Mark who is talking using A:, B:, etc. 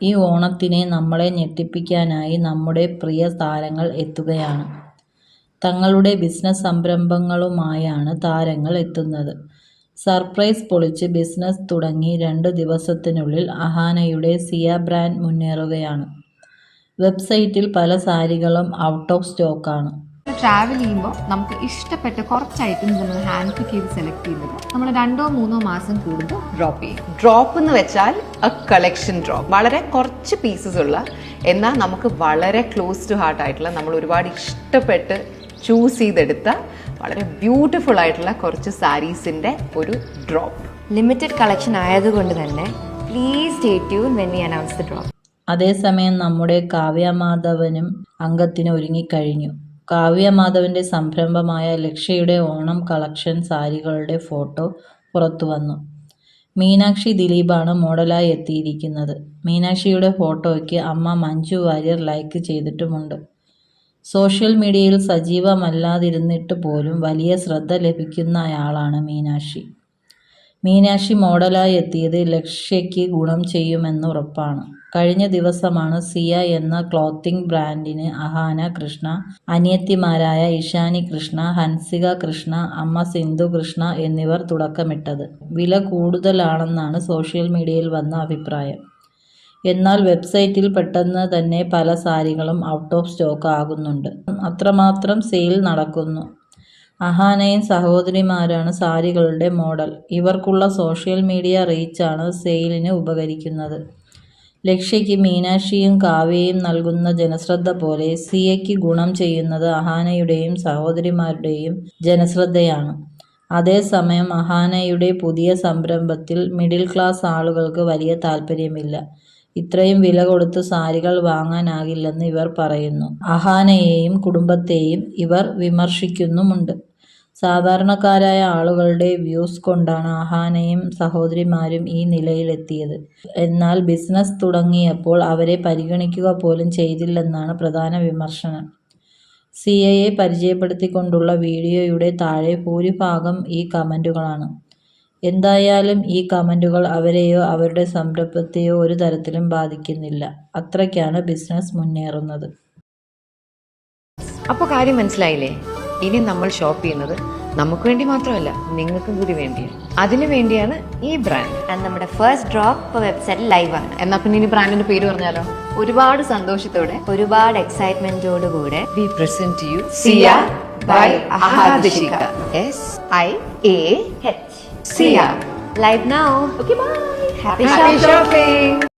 A: ഈ ഓണത്തിനെ നമ്മളെ ഞെട്ടിപ്പിക്കാനായി നമ്മുടെ പ്രിയ താരങ്ങൾ എത്തുകയാണ്. തങ്ങളുടെ ബിസിനസ് സംരംഭങ്ങളുമായാണ് താരങ്ങൾ എത്തുന്നത്. സർപ്രൈസ് പൊളിച്ച് ബിസിനസ് തുടങ്ങി 2 ദിവസത്തിനുള്ളിൽ അഹാനയുടെ സിയ ബ്രാൻഡ് മുന്നേറുകയാണ്. വെബ്സൈറ്റിൽ പല സാരികളും ഔട്ട് ഓഫ് സ്റ്റോക്കാണ്.
B: ട്രാവൽ ചെയ്യുമ്പോൾ നമുക്ക് ഇഷ്ടപ്പെട്ട കുറച്ച് ഐറ്റംസ് നമ്മൾ ഹാൻഡ് പിക്ക് ചെയ്ത് സെലക്ട് ചെയ്യുന്നത് നമ്മൾ 2-3 മാസം കൂടുമ്പോൾ ഡ്രോപ്പ് ചെയ്യും.
C: ഡ്രോപ്പ് എന്ന് വെച്ചാൽ എ കളക്ഷൻ ഡ്രോപ്പ്. വളരെ കുറച്ച് പീസസ് ഉള്ള എന്നാൽ നമുക്ക് വളരെ ക്ലോസ് ടു ഹാർട്ട് ആയിട്ടുള്ള നമ്മൾ ഒരുപാട് ഇഷ്ടപ്പെട്ട് ചൂസ് ചെയ്തെടുത്ത വളരെ ബ്യൂട്ടിഫുൾ ആയിട്ടുള്ള കുറച്ച് സാരീസിൻ്റെ ഒരു ഡ്രോപ്പ്.
D: ലിമിറ്റഡ് കളക്ഷൻ ആയതുകൊണ്ട് തന്നെ please stay tune when we announce the drop.
A: അതേസമയം നമ്മുടെ കാവ്യ മാധവനും അംഗത്തിന് ഒരുങ്ങിക്കഴിഞ്ഞു. കാവ്യ മാധവന്റെ സംരംഭമായ ലക്ഷ്യയുടെ ഓണം കളക്ഷൻ സാരികളുടെ ഫോട്ടോ പുറത്തുവന്നു. മീനാക്ഷി ദിലീപാണ് മോഡലായി എത്തിയിരിക്കുന്നത്. മീനാക്ഷിയുടെ ഫോട്ടോയ്ക്ക് അമ്മ മഞ്ജു വാര്യർ ലൈക്ക് ചെയ്തിട്ടുമുണ്ട്. സോഷ്യൽ മീഡിയയിൽ സജീവമല്ലാതിരുന്നിട്ട് പോലും വലിയ ശ്രദ്ധ ലഭിക്കുന്നയാളാണ് മീനാക്ഷി. മീനാക്ഷി മോഡലായി എത്തിയത് ലക്ഷ്യയ്ക്ക് ഗുണം ചെയ്യുമെന്നുറപ്പാണ്. കഴിഞ്ഞ ദിവസമാണ് സിയ എന്ന ക്ലോത്തിംഗ് ബ്രാൻഡിന് അഹാന കൃഷ്ണ, അനിയത്തിമാരായ ഇഷാനി കൃഷ്ണ, ഹൻസിക കൃഷ്ണ, അമ്മ സിന്ധു കൃഷ്ണ എന്നിവർ തുടക്കമിട്ടത്. വില കൂടുതലാണെന്നാണ് സോഷ്യൽ മീഡിയയിൽ വന്ന അഭിപ്രായം. എന്നാൽ വെബ്സൈറ്റിൽ പെട്ടെന്ന് തന്നെ പല സാരികളും ഔട്ട് ഓഫ് സ്റ്റോക്ക് ആകുന്നുണ്ട്. അത്രമാത്രം സെയിൽ നടക്കുന്നു. അഹാനയും സഹോദരിമാരാണ് സാരികളുടെ മോഡൽ. ഇവർക്കുള്ള സോഷ്യൽ മീഡിയ റീച്ചാണ് സെയിലിന് ഉപകരിക്കുന്നത്. ലക്ഷ്യയ്ക്ക് മീനാക്ഷിയും കാവ്യയും നൽകുന്ന ജനശ്രദ്ധ പോലെ സിയയ്ക്ക് ഗുണം ചെയ്യുന്നത് അഹാനയുടെയും സഹോദരിമാരുടെയും ജനശ്രദ്ധയാണ്. അതേസമയം അഹാനയുടെ പുതിയ സംരംഭത്തിൽ മിഡിൽ ക്ലാസ് ആളുകൾക്ക് വലിയ താല്പര്യമില്ല. ഇത്രയും വില കൊടുത്ത് സാരികൾ വാങ്ങാനാകില്ലെന്ന് ഇവർ പറയുന്നു. അഹാനയെയും കുടുംബത്തെയും ഇവർ വിമർശിക്കുന്നുമുണ്ട്. സാധാരണക്കാരായ ആളുകളുടെ വ്യൂസ് കൊണ്ടാണ് അഹാനയും സഹോദരിമാരും ഈ നിലയിലെത്തിയത്. എന്നാൽ ബിസിനസ് തുടങ്ങിയപ്പോൾ അവരെ പരിഗണിക്കുക പോലും ചെയ്തില്ലെന്നാണ് പ്രധാന വിമർശനം. സിയയെ പരിചയപ്പെടുത്തിക്കൊണ്ടുള്ള വീഡിയോയുടെ താഴെ ഭൂരിഭാഗം ഈ കമന്റുകളാണ്. എന്തായാലും ഈ കമന്റുകൾ അവരെയോ അവരുടെ സംരംഭത്തെയോ ഒരു തരത്തിലും ബാധിക്കുന്നില്ല. അത്രയ്ക്കാണ് ബിസിനസ് മുന്നേറുന്നത്.
B: അപ്പോൾ കാര്യം മനസ്സിലായില്ലേ? ഇനി നമ്മൾ ഷോപ്പ് ചെയ്യുന്നത് നമുക്ക് വേണ്ടി മാത്രമല്ല, നിങ്ങൾക്കും കൂടി വേണ്ടിയാണ്. അതിനു വേണ്ടിയാണ് ഈ ബ്രാൻഡ്.
D: ആൻഡ് നമ്മുടെ ഫസ്റ്റ് ഡ്രോപ്പ് വെബ്സൈറ്റ് ലൈവ് ആണ്.
B: എന്നാ പിന്നെ ഇനി ബ്രാൻഡിന്റെ പേര് പറഞ്ഞാലോ? ഒരുപാട് സന്തോഷത്തോടെ,
D: ഒരുപാട് എക്സൈറ്റ്മെന്റോട് കൂടെ
B: we present to you Siya by Ahadishika. SIAH. Siya.
D: Live now.
B: Okay, bye.
D: Happy
B: shopping.